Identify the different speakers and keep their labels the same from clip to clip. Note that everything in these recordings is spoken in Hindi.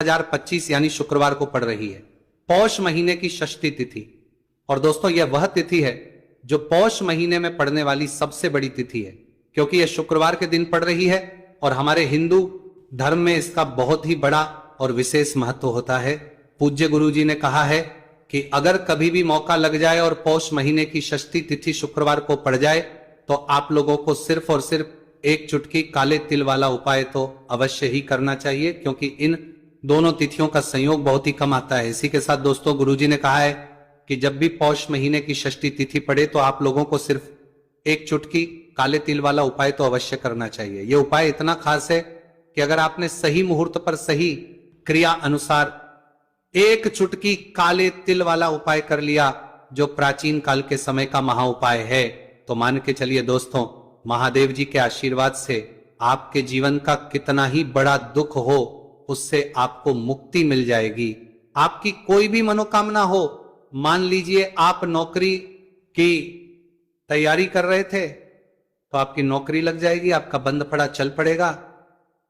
Speaker 1: 2025 यानी शुक्रवार को पड़ रही है, पौष महीने की षष्ठी तिथि। और दोस्तों यह वह तिथि है जो पौष महीने में पड़ने वाली सबसे बड़ी तिथि है, क्योंकि यह शुक्रवार के दिन पड़ रही है और हमारे हिंदू धर्म में इसका बहुत ही बड़ा और विशेष महत्व होता है। पूज्य गुरुजी ने कहा है कि अगर कभी भी मौका लग जाए और पौष महीने की षष्ठी तिथि शुक्रवार को पड़ जाए तो आप लोगों को सिर्फ और सिर्फ एक चुटकी काले तिल वाला उपाय तो अवश्य ही करना चाहिए, क्योंकि इन दोनों तिथियों का संयोग बहुत ही कम आता है। इसी के साथ दोस्तों गुरुजी ने कहा है कि जब भी पौष महीने की षष्ठी तिथि पड़े तो आप लोगों को सिर्फ एक चुटकी काले तिल वाला उपाय तो अवश्य करना चाहिए। यह उपाय इतना खास है कि अगर आपने सही मुहूर्त पर सही क्रिया अनुसार एक चुटकी काले तिल वाला उपाय कर लिया, जो प्राचीन काल के समय का महा उपाय है, तो मान के चलिए दोस्तों, महादेव जी के आशीर्वाद से आपके जीवन का कितना ही बड़ा दुख हो उससे आपको मुक्ति मिल जाएगी। आपकी कोई भी मनोकामना हो, मान लीजिए आप नौकरी की तैयारी कर रहे थे तो आपकी नौकरी लग जाएगी, आपका बंद पड़ा चल पड़ेगा।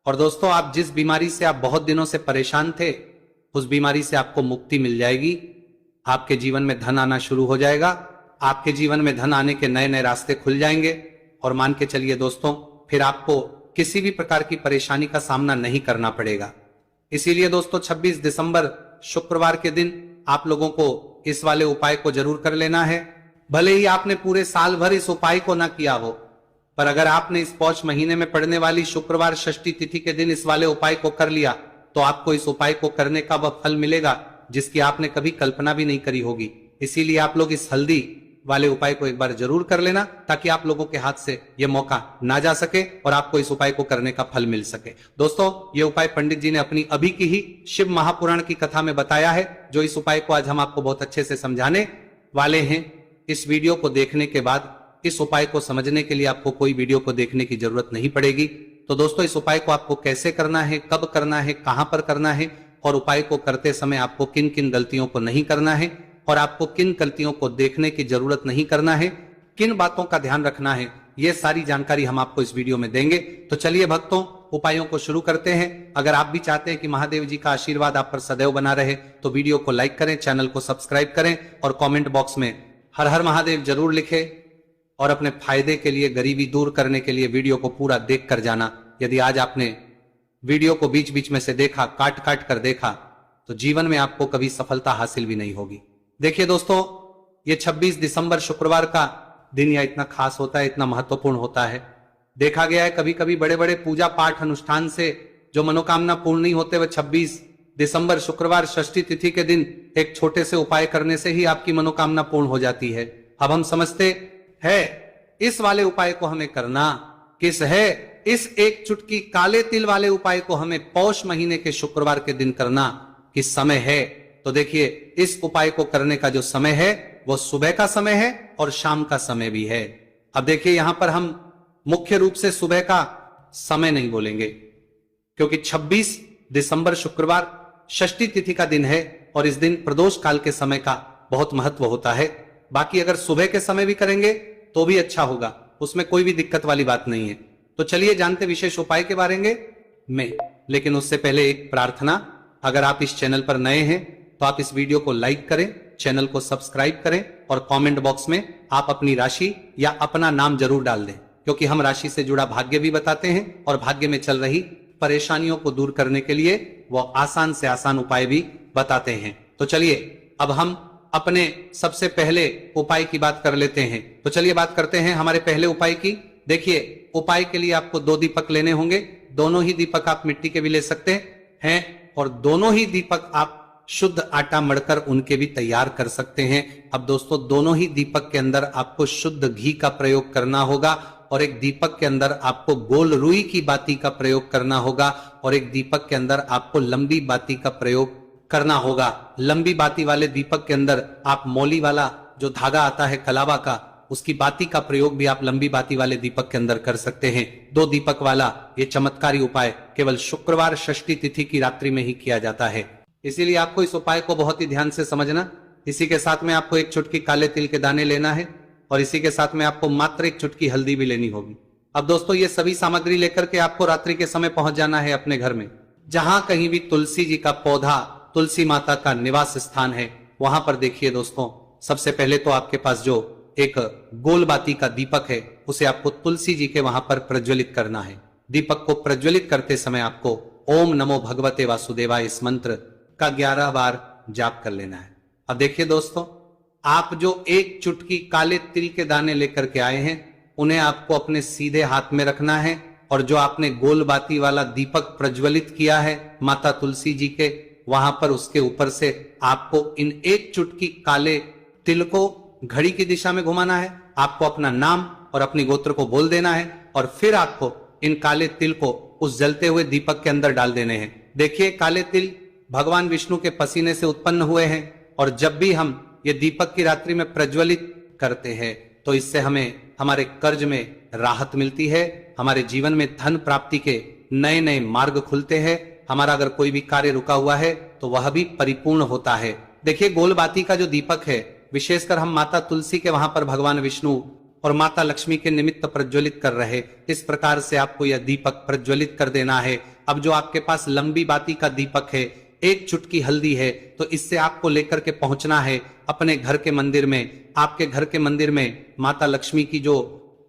Speaker 1: और दोस्तों आप जिस बीमारी से आप बहुत दिनों से परेशान थे उस बीमारी से आपको मुक्ति मिल जाएगी। आपके जीवन में धन आना शुरू हो जाएगा, आपके जीवन में धन आने के नए नए रास्ते खुल जाएंगे। और मान के चलिए दोस्तों, फिर आपको किसी भी प्रकार की परेशानी का सामना नहीं करना पड़ेगा। इसीलिए दोस्तों 26 दिसंबर शुक्रवार के दिन आप लोगों को इस वाले उपाय को जरूर कर लेना है। भले ही आपने पूरे साल भर इस उपाय को ना किया हो, पर अगर आपने इस पौष महीने में पड़ने वाली शुक्रवार षष्ठी तिथि के दिन इस वाले उपाय को कर लिया तो आपको इस उपाय को करने का वह फल मिलेगा जिसकी आपने कभी कल्पना भी नहीं करी होगी। इसीलिए आप लोग इस हल्दी वाले उपाय को एक बार जरूर कर लेना, ताकि आप लोगों के हाथ से यह मौका ना जा सके और आपको इस उपाय को करने का फल मिल सके। दोस्तों ये उपाय पंडित जी ने अपनी अभी की ही शिव महापुराण की कथा में बताया है, जो इस उपाय को आज हम आपको बहुत अच्छे से समझाने वाले हैं। इस वीडियो को देखने के बाद इस उपाय को समझने के लिए आपको कोई वीडियो को देखने की जरूरत नहीं पड़ेगी। तो दोस्तों इस उपाय को आपको कैसे करना है, कब करना है, कहां पर करना है और उपाय को करते समय आपको किन किन गलतियों को नहीं करना है और आपको किन गलतियों को देखने की जरूरत नहीं करना है, किन बातों का ध्यान रखना है, यह सारी जानकारी हम आपको इस वीडियो में देंगे। तो चलिए भक्तों उपायों को शुरू करते हैं। अगर आप भी चाहते हैं कि महादेव जी का आशीर्वाद आप पर सदैव बना रहे तो वीडियो को लाइक करें, चैनल को सब्सक्राइब करें और कॉमेंट बॉक्स में हर हर महादेव जरूर लिखें। और अपने फायदे के लिए, गरीबी दूर करने के लिए वीडियो को पूरा देख कर जाना। यदि आज आपने वीडियो को बीच बीच में से देखा, काट काट कर देखा, तो जीवन में आपको कभी सफलता हासिल भी नहीं होगी। देखिए दोस्तों, ये 26 दिसंबर शुक्रवार का दिन या इतना खास होता है, इतना महत्वपूर्ण होता है। देखा गया है कभी कभी बड़े बड़े पूजा पाठ अनुष्ठान से जो मनोकामना पूर्ण नहीं होते, वह 26 दिसंबर शुक्रवार षष्ठी तिथि के दिन एक छोटे से उपाय करने से ही आपकी मनोकामना पूर्ण हो जाती है। अब हम समझते है इस वाले उपाय को हमें करना किस है, इस एक चुटकी काले तिल वाले उपाय को हमें पौष महीने के शुक्रवार के दिन करना किस समय है। तो देखिए इस उपाय को करने का जो समय है वो सुबह का समय है और शाम का समय भी है। अब देखिए यहां पर हम मुख्य रूप से सुबह का समय नहीं बोलेंगे, क्योंकि 26 दिसंबर शुक्रवार षष्ठी तिथि का दिन है और इस दिन प्रदोष काल के समय का बहुत महत्व होता है। बाकी अगर सुबह के समय भी करेंगे तो भी अच्छा होगा, उसमें कोई भी दिक्कत वाली बात नहीं है। तो चलिए जानते विशेष उपाय के बारे में, लेकिन उससे पहले एक प्रार्थना। अगर आप इस चैनल पर नए हैं तो आप इस वीडियो को लाइक करें, चैनल को सब्सक्राइब करें और कमेंट बॉक्स में आप अपनी राशि या अपना नाम जरूर डाल दें, क्योंकि हम राशि से जुड़ा भाग्य भी बताते हैं और भाग्य में चल रही परेशानियों को दूर करने के लिए वो आसान से आसान उपाय भी बताते हैं। तो चलिए अब हम अपने सबसे पहले उपाय की बात कर लेते हैं। तो चलिए बात करते हैं हमारे पहले उपाय की। देखिए उपाय के लिए आपको 2 दीपक लेने होंगे। दोनों ही दीपक आप मिट्टी के भी ले सकते हैं और दोनों ही दीपक आप शुद्ध आटा मढ़कर उनके भी तैयार कर सकते हैं। अब दोस्तों दोनों ही दीपक के अंदर आपको शुद्ध घी का प्रयोग करना होगा और एक दीपक के अंदर आपको गोल रुई की बाती का प्रयोग करना होगा और एक दीपक के अंदर आपको लंबी बाती का प्रयोग करना होगा। लंबी बाती वाले दीपक के अंदर आप मौली वाला जो धागा आता है कलावा का, उसकी बाती का प्रयोग भी आप लंबी बाती वाले दीपक के अंदर कर सकते हैं। 2 दीपक वाला ये चमत्कारी उपाय केवल शुक्रवार षष्ठी तिथि की रात्रि में ही किया जाता है, इसीलिए आपको इस उपाय को बहुत ही ध्यान से समझना। इसी के साथ में आपको एक चुटकी काले तिल के दाने लेना है और इसी के साथ में आपको मात्र एक चुटकी हल्दी भी लेनी होगी। अब दोस्तों ये सभी सामग्री लेकर के आपको रात्रि के समय पहुंच जाना है अपने घर में। जहां कहीं भी तुलसी जी का पौधा, तुलसी माता का निवास स्थान है, वहां पर देखिए दोस्तों, सबसे पहले तो आपके पास जो एक गोलबाती का दीपक है, उसे आपको तुलसी जी के वहां पर प्रज्वलित करना है। दीपक को प्रज्वलित करते समय आपको ओम नमो भगवते वासुदेवाय इस मंत्र का 11 बार जाप कर लेना है। अब देखिए दोस्तों, आप जो एक चुटकी काले तिल के दाने लेकर के आए हैं, उन्हें आपको अपने सीधे हाथ में रखना है, और जो आपने गोलबाती वाला दीपक प्रज्वलित किया है माता तुलसी जी के, वहां पर उसके ऊपर से आपको इन एक चुटकी काले तिल को घड़ी की दिशा में घुमाना है। आपको अपना नाम और अपनी गोत्र को बोल देना है, और फिर आपको इन काले तिल को उस जलते हुए दीपक के अंदर डाल देने हैं। देखिए, काले तिल भगवान विष्णु के पसीने से उत्पन्न हुए हैं, और जब भी हम ये दीपक की रात्रि में प्रज्वलित करते हैं तो इससे हमें हमारे कर्ज में राहत मिलती है, हमारे जीवन में धन प्राप्ति के नए नए मार्ग खुलते हैं, हमारा अगर कोई भी कार्य रुका हुआ है तो वह भी परिपूर्ण होता है। देखिए, गोलबाती का जो दीपक है, विशेषकर हम माता तुलसी के वहां पर भगवान विष्णु और माता लक्ष्मी के निमित्त प्रज्वलित कर रहे, इस प्रकार से आपको यह दीपक प्रज्वलित कर देना है। अब जो आपके पास लंबी बाती का दीपक है, एक चुटकी हल्दी है, तो इससे आपको लेकर के पहुंचना है अपने घर के मंदिर में। आपके घर के मंदिर में माता लक्ष्मी की जो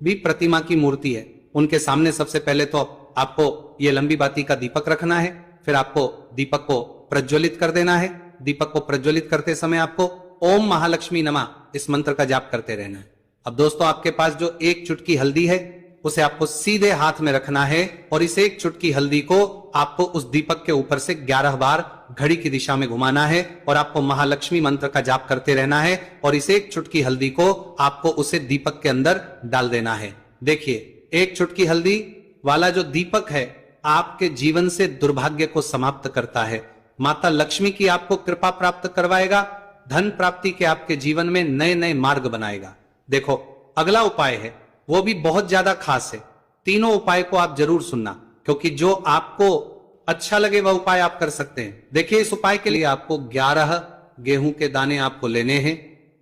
Speaker 1: भी प्रतिमा की मूर्ति है, उनके सामने सबसे पहले तो आपको ये लंबी बाती का दीपक रखना है, फिर आपको दीपक को प्रज्वलित कर देना है। दीपक को प्रज्वलित करते समय आपको ओम महालक्ष्मी नमः इस मंत्र का जाप करते रहना है। अब दोस्तों, आपके पास जो एक चुटकी हल्दी है, उसे आपको सीधे हाथ में रखना है, और इस एक चुटकी हल्दी को आपको उस दीपक के ऊपर से 11 बार घड़ी की दिशा में घुमाना है, और आपको महालक्ष्मी मंत्र का जाप करते रहना है, और इस एक चुटकी हल्दी को आपको उसे दीपक के अंदर डाल देना है। देखिए, एक चुटकी हल्दी वाला जो दीपक है, आपके जीवन से दुर्भाग्य को समाप्त करता है, माता लक्ष्मी की आपको कृपा प्राप्त करवाएगा, धन प्राप्ति के आपके जीवन में नए नए मार्ग बनाएगा। देखो, अगला उपाय है, वो भी बहुत ज्यादा खास है। तीनों उपाय को आप जरूर सुनना, क्योंकि जो आपको अच्छा लगे वह उपाय आप कर सकते हैं। देखिए, इस उपाय के लिए आपको 11 गेहूं के दाने आपको लेने हैं,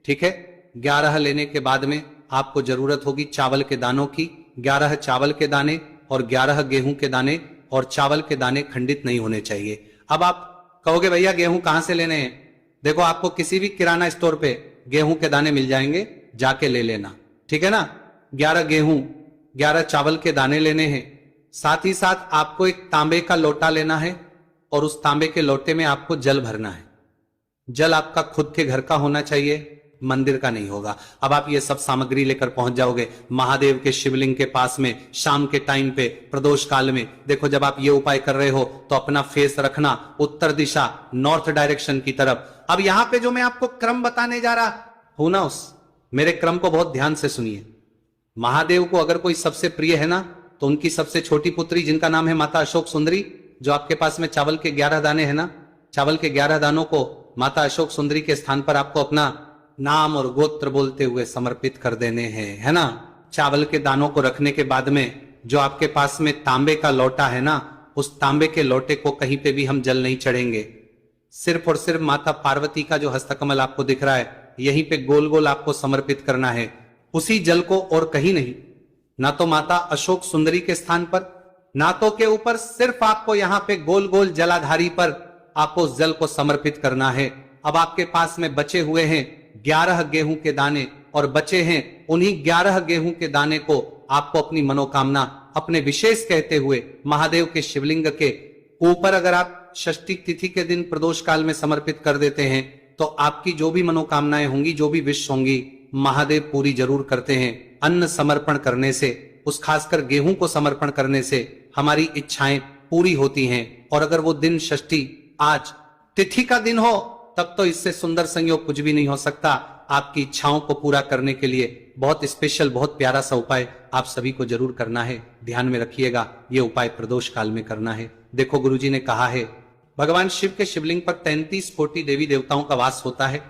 Speaker 1: ठीक है। 11 लेने के बाद में आपको जरूरत होगी चावल के दानों की। 11 चावल के दाने और 11 गेहूं के दाने, और चावल के दाने खंडित नहीं होने चाहिए। अब आप कहोगे भैया गेहूं कहां से लेने हैं? देखो, आपको किसी भी किराना स्टोर पे गेहूं के दाने मिल जाएंगे, जाके ले लेना, ठीक है ना। 11 गेहूं 11 चावल के दाने लेने हैं। साथ ही साथ आपको एक तांबे का लोटा लेना है, और उस तांबे के लोटे में आपको जल भरना है। जल आपका खुद के घर का होना चाहिए, मंदिर का नहीं होगा। अब आप ये सब सामग्री लेकर पहुंच जाओगे महादेव के शिवलिंग के पास में शाम के टाइम पे प्रदोष काल में। देखो, जब आप ये उपाय कर रहे हो तो अपना फेस रखना उत्तर दिशा, नॉर्थ डायरेक्शन की तरफ। अब यहां पे जो मैं आपको क्रम बताने जा रहा हूं ना, उस मेरे क्रम को बहुत ध्यान से सुनिए। महादेव को अगर कोई सबसे प्रिय है ना, तो उनकी सबसे छोटी पुत्री जिनका नाम है माता अशोक सुंदरी, जो आपके पास में चावल के 11 दाने हैं ना, चावल के 11 दानों को माता अशोक सुंदरी के स्थान पर आपको अपना नाम और गोत्र बोलते हुए समर्पित कर देने हैं, है ना। चावल के दानों को रखने के बाद में जो आपके पास में तांबे का लोटा है ना, उस तांबे के लोटे को कहीं पे भी हम जल नहीं चढ़ेंगे। सिर्फ और सिर्फ माता पार्वती का जो हस्तकमल आपको दिख रहा है, यहीं पे गोल गोल आपको समर्पित करना है, उसी जल को, और कहीं नहीं। ना तो माता अशोक सुंदरी के स्थान पर, ना तो के ऊपर, सिर्फ आपको यहां पे गोल गोल जलाधारी पर आपको उस जल को समर्पित करना है। अब आपके पास में बचे हुए हैं 11 गेहूं के दाने, और बचे हैं उन्हीं 11 गेहूं के दाने को आपको अपनी मनोकामना अपने विशेष कहते हुए महादेव के शिवलिंग के ऊपर, अगर आप षष्ठी तिथि के दिन प्रदोष काल में समर्पित कर देते हैं, तो आपकी जो भी मनोकामनाएं होंगी, जो भी विश होंगी, महादेव पूरी जरूर करते हैं। अन्न समर्पण करने से, उस खासकर गेहूं को समर्पण करने से हमारी इच्छाएं पूरी होती हैं। और अगर वो दिन षष्ठी आज तिथि का दिन हो, तब तो इससे सुंदर संयोग कुछ भी नहीं हो सकता। आपकी इच्छाओं को पूरा करने के लिए बहुत स्पेशल, बहुत प्यारा सा उपाय आप सभी को जरूर करना है। ध्यान में रखिएगा, ये उपाय प्रदोष काल में करना है। देखो, गुरुजी ने कहा है, भगवान शिव के शिवलिंग पर 33 कोटि देवी देवताओं का वास होता है।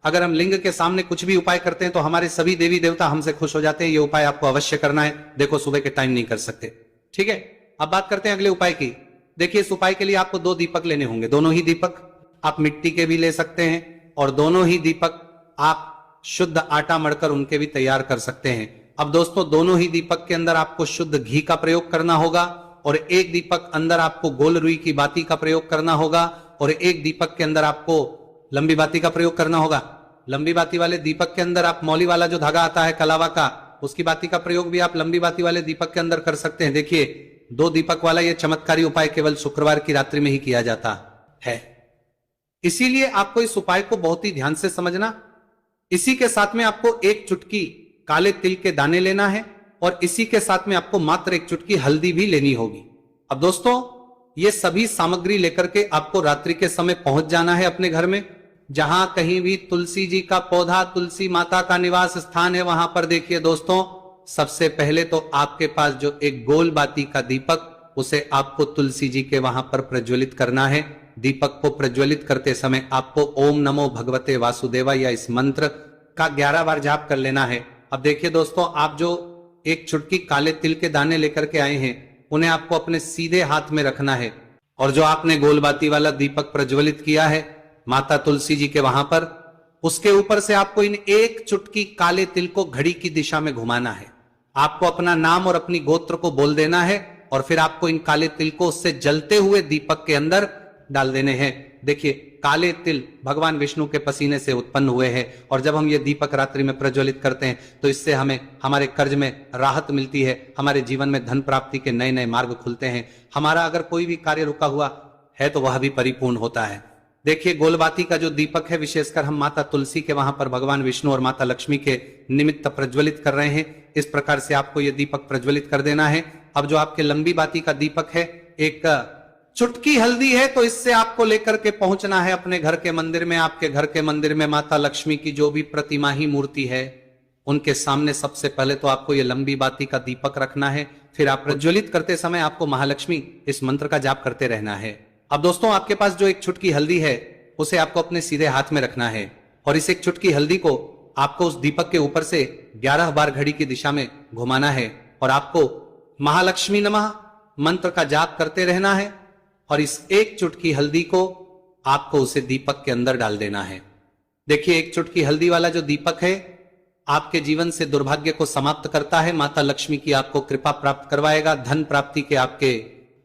Speaker 1: अगर हम लिंग के सामने कुछ भी उपाय करते हैं तो हमारे सभी देवी देवता हमसे खुश हो जाते हैं। ये उपाय आपको अवश्य करना है। देखो, सुबह के टाइम नहीं कर सकते, ठीक है। अब बात करते हैं अगले उपाय की। देखिए, इस उपाय के लिए आपको 2 दीपक लेने होंगे। दोनों ही दीपक आप मिट्टी के भी ले सकते हैं, और दोनों ही दीपक आप शुद्ध आटा मढ़कर उनके भी तैयार कर सकते हैं। अब दोस्तों, दोनों ही दीपक के अंदर आपको शुद्ध घी का प्रयोग करना होगा, और एक दीपक अंदर आपको गोल रुई की बाती का प्रयोग करना होगा और एक दीपक के अंदर आपको लंबी बाती का प्रयोग करना होगा। लंबी बाती वाले दीपक के अंदर आप मौली वाला जो धागा आता है कलावा का, उसकी बाती का प्रयोग भी आप लंबी बाती वाले दीपक के अंदर कर सकते हैं। देखिए 2 दीपक वाला यह चमत्कारी उपाय केवल शुक्रवार की रात्रि में ही किया जाता है, इसीलिए आपको इस उपाय को बहुत ही ध्यान से समझना। इसी के साथ में आपको एक चुटकी काले तिल के दाने लेना है और इसी के साथ में आपको मात्र एक चुटकी हल्दी भी लेनी होगी। अब दोस्तों ये सभी सामग्री लेकर के आपको रात्रि के समय पहुंच जाना है अपने घर में, जहां कहीं भी तुलसी जी का पौधा, तुलसी माता का निवास स्थान है, वहां पर देखिए दोस्तों सबसे पहले तो आपके पास जो एक गोल बाती का दीपक, उसे आपको तुलसी जी के वहां पर प्रज्वलित करना है। दीपक को प्रज्वलित करते समय आपको ओम नमो भगवते वासुदेवा या इस मंत्र का 11 बार जाप कर लेना है। अब देखिए दोस्तों, आप जो एक चुटकी काले तिल के दाने लेकर के आए हैं, उन्हें आपको अपने सीधे हाथ में रखना है और जो आपने गोलबाती वाला दीपक प्रज्वलित किया है माता तुलसी जी के वहां पर, उसके ऊपर से आपको इन एक चुटकी काले तिल को घड़ी की दिशा में घुमाना है। आपको अपना नाम और अपनी गोत्र को बोल देना है और फिर आपको इन काले तिल को उससे जलते हुए दीपक के अंदर डाल देने हैं। देखिए काले तिल भगवान विष्णु के पसीने से उत्पन्न हुए हैं और जब हम ये दीपक रात्रि में प्रज्वलित करते हैं तो इससे हमें हमारे कर्ज में राहत मिलती है, हमारे जीवन में धन प्राप्ति के नए नए मार्ग खुलते हैं, हमारा अगर कोई भी कार्य रुका हुआ है तो वह भी परिपूर्ण होता है। देखिए गोलबाती का जो दीपक है विशेषकर हम माता तुलसी के वहां पर भगवान विष्णु और माता लक्ष्मी के निमित्त प्रज्वलित कर रहे हैं। इस प्रकार से आपको यह दीपक प्रज्वलित कर देना है। अब जो आपके लंबी बाती का दीपक है, एक चुटकी हल्दी है, तो इससे आपको लेकर के पहुंचना है अपने घर के मंदिर में। आपके घर के मंदिर में माता लक्ष्मी की जो भी प्रतिमा ही मूर्ति है, उनके सामने सबसे पहले तो आपको ये लंबी बाती का दीपक रखना है। फिर आप प्रज्वलित करते समय आपको महालक्ष्मी इस मंत्र का जाप करते रहना है। अब दोस्तों आपके पास जो एक चुटकी हल्दी है, उसे आपको अपने सीधे हाथ में रखना है और इस एक चुटकी हल्दी को आपको उस दीपक के ऊपर से 11 बार घड़ी की दिशा में घुमाना है और आपको महालक्ष्मी नमः मंत्र का जाप करते रहना है और इस एक चुटकी हल्दी को आपको उसे दीपक के अंदर डाल देना है। देखिए एक चुटकी हल्दी वाला जो दीपक है आपके जीवन से दुर्भाग्य को समाप्त करता है, माता लक्ष्मी की आपको कृपा प्राप्त करवाएगा, धन प्राप्ति के आपके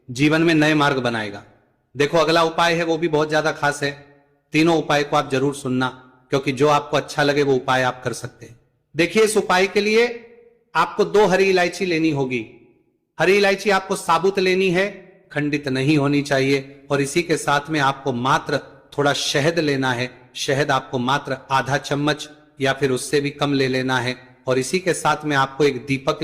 Speaker 1: जीवन में नए मार्ग बनाएगा। देखो अगला उपाय है वो भी बहुत ज्यादा खास है। तीनों उपाय को आप जरूर सुनना, क्योंकि जो आपको अच्छा लगे वो उपाय आप कर सकते हैं। देखिए इस उपाय के लिए आपको 2 हरी इलायची लेनी होगी। हरी इलायची आपको साबुत लेनी है, खंडित नहीं होनी चाहिए। और इसी के साथ में आपको मात्र थोड़ा शहद लेना है। शहद आपको मात्र आधा चम्मच या फिर उससे भी कम ले लेना है। और इसी के साथ में आपको एक दीपक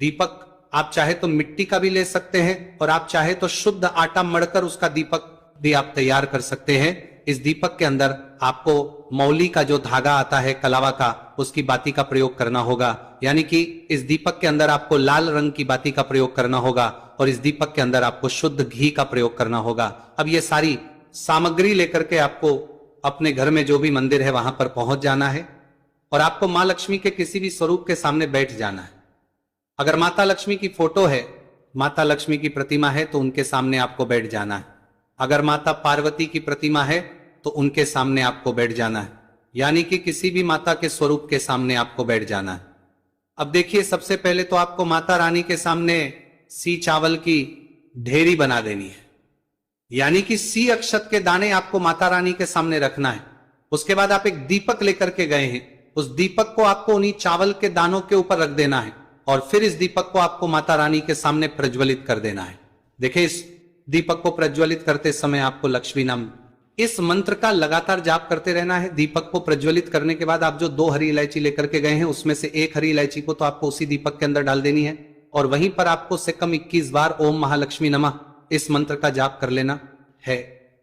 Speaker 1: दीपक आप चाहे तो मिट्टी का भी ले सकते हैं और आप चाहे तो शुद्ध आटा मढ़कर उसका दीपक भी आप तैयार कर सकते हैं। इस दीपक के अंदर आपको मौली का जो धागा आता है कलावा का, उसकी बाती का प्रयोग करना होगा। यानी कि इस दीपक के अंदर आपको लाल रंग की बाती का प्रयोग करना होगा और इस दीपक के अंदर आपको शुद्ध घी का प्रयोग करना होगा। अब ये सारी सामग्री लेकर के आपको अपने घर में जो भी मंदिर है वहां पर पहुंच जाना है और आपको मां लक्ष्मी के किसी भी स्वरूप के सामने बैठ जाना है। अगर माता लक्ष्मी की फोटो है, माता लक्ष्मी की प्रतिमा है, तो उनके सामने आपको बैठ जाना है। अगर माता पार्वती की प्रतिमा है तो उनके सामने आपको बैठ जाना है, यानी कि किसी भी माता के स्वरूप के सामने आपको बैठ जाना है। अब देखिए सबसे पहले तो आपको माता रानी के सामने सी चावल की ढेरी बना देनी है, यानी कि सी अक्षत के दाने आपको माता रानी के सामने रखना है। उसके बाद आप एक दीपक लेकर के गए हैं, उस दीपक को आपको उन्हीं चावल के दानों के ऊपर रख देना है और फिर इस दीपक को आपको माता रानी के सामने प्रज्वलित कर देना है। देखिए इस दीपक को प्रज्वलित करते समय आपको लक्ष्मी नाम इस मंत्र का लगातार जाप करते रहना है। दीपक को प्रज्वलित करने के बाद आप जो 2 हरी इलायची लेकर के गए हैं, उसमें से एक हरी इलायची को तो आपको उसी दीपक के अंदर डाल देनी है और वहीं पर आपको से कम 21 बार ओम महालक्ष्मी नमः इस मंत्र का जाप कर लेना है।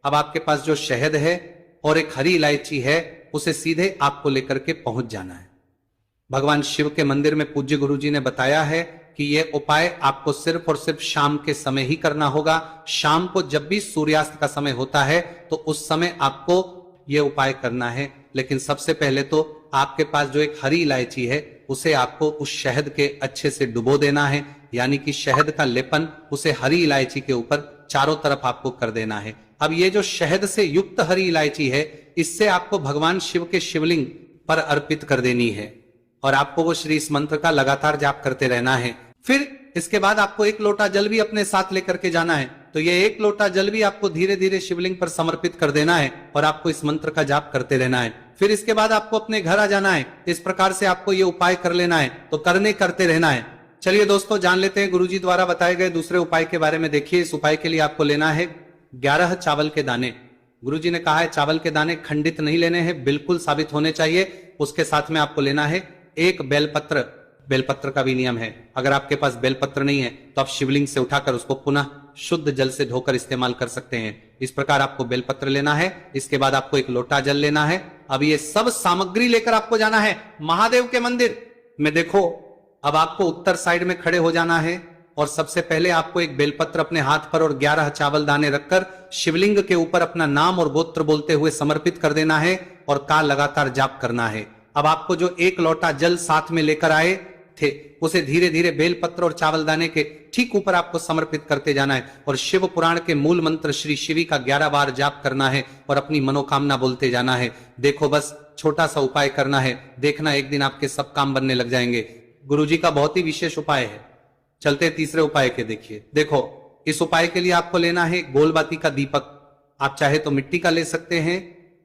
Speaker 1: अब आपके पास जो शहद है और एक हरी इलायची है, उसे सीधे आपको लेकर के पहुंच जाना है। भगवान शिव के मंदिर में पूज्य गुरु जी ने बताया है कि यह उपाय आपको सिर्फ और सिर्फ शाम के समय ही करना होगा। शाम को जब भी सूर्यास्त का समय होता है तो उस समय आपको यह उपाय करना है। लेकिन सबसे पहले तो आपके पास जो एक हरी इलायची है, उसे आपको उस शहद के अच्छे से डुबो देना है, यानी कि शहद का लेपन उसे हरी इलायची के ऊपर चारों तरफ आपको कर देना है। अब ये जो शहद से युक्त हरी इलायची है, इससे आपको भगवान शिव के शिवलिंग पर अर्पित कर देनी है और आपको वो श्री इस मंत्र का लगातार जाप करते रहना है। फिर इसके बाद आपको एक लोटा जल भी अपने साथ लेकर के जाना है। तो ये एक लोटा जल भी आपको धीरे धीरे शिवलिंग पर समर्पित कर देना है और आपको इस मंत्र का जाप करते रहना है। फिर इसके बाद आपको अपने घर आ जाना है। इस प्रकार से आपको ये उपाय कर लेना है, तो करते रहना है। चलिए दोस्तों, जान लेते हैं गुरुजी द्वारा बताए गए दूसरे उपाय के बारे में। देखिए, इस उपाय के लिए आपको लेना है 11 चावल के दाने। गुरुजी ने कहा है चावल के दाने खंडित नहीं लेने हैं, बिल्कुल साबित होने चाहिए। उसके साथ में आपको लेना है एक बेलपत्र। बेलपत्र का भी नियम है, अगर आपके पास बेलपत्र नहीं है तो आप शिवलिंग से उठाकर उसको पुनः शुद्ध जल से धोकर इस्तेमाल कर सकते हैं। इस प्रकार आपको बेलपत्र लेना है। इसके बाद आपको एक लोटा जल लेना है। अब ये सब सामग्री लेकर आपको जाना है महादेव के मंदिर में। देखो, अब आपको उत्तर साइड में खड़े हो जाना है और सबसे पहले आपको एक बेलपत्र अपने हाथ पर और 11 चावल दाने रखकर शिवलिंग के ऊपर अपना नाम और गोत्र बोलते हुए समर्पित कर देना है और का लगातार जाप करना है। अब आपको जो एक लोटा जल साथ में लेकर आए थे उसे धीरे धीरे बेलपत्र और चावल दाने के ठीक ऊपर आपको समर्पित करते जाना है और शिव पुराण के मूल मंत्र श्री शिवी का 11 बार जाप करना है और अपनी मनोकामना बोलते जाना है। देखो, बस छोटा सा उपाय करना है, देखना एक दिन आपके सब काम बनने लग जाएंगे। गुरुजी का बहुत ही विशेष उपाय है। चलते तीसरे उपाय के। देखिए, देखो, इस उपाय के लिए आपको लेना है गोलबाती का दीपक। आप चाहे तो मिट्टी का ले सकते हैं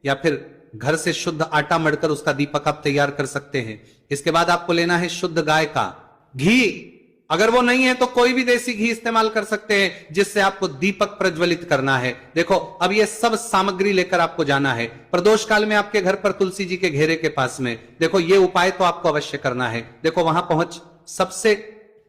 Speaker 1: या फिर घर से शुद्ध आटा मढ़कर उसका दीपक आप तैयार कर सकते हैं। इसके बाद आपको लेना है शुद्ध गाय का घी। अगर वो नहीं है तो कोई भी देसी घी इस्तेमाल कर सकते हैं जिससे आपको दीपक प्रज्वलित करना है। देखो, अब ये सब सामग्री लेकर आपको जाना है प्रदोष काल में आपके घर पर तुलसी जी के घेरे के पास में। देखो, ये उपाय तो आपको अवश्य करना है। देखो, वहां पहुंच सबसे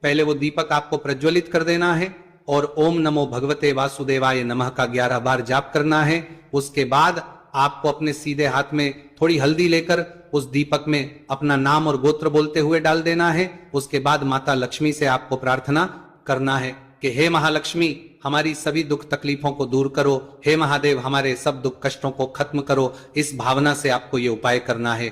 Speaker 1: पहले वो दीपक आपको प्रज्वलित कर देना है और ओम नमो भगवते वासुदेवाय नमः का 11 बार जाप करना है। उसके बाद आपको अपने सीधे हाथ में थोड़ी हल्दी लेकर उस दीपक में अपना नाम और गोत्र बोलते हुए डाल देना है। उसके बाद माता लक्ष्मी से आपको प्रार्थना करना है कि हे महालक्ष्मी, हमारी सभी दुख तकलीफों को दूर करो। हे महादेव, हमारे सब दुख कष्टों को खत्म करो। इस भावना से आपको ये उपाय करना है।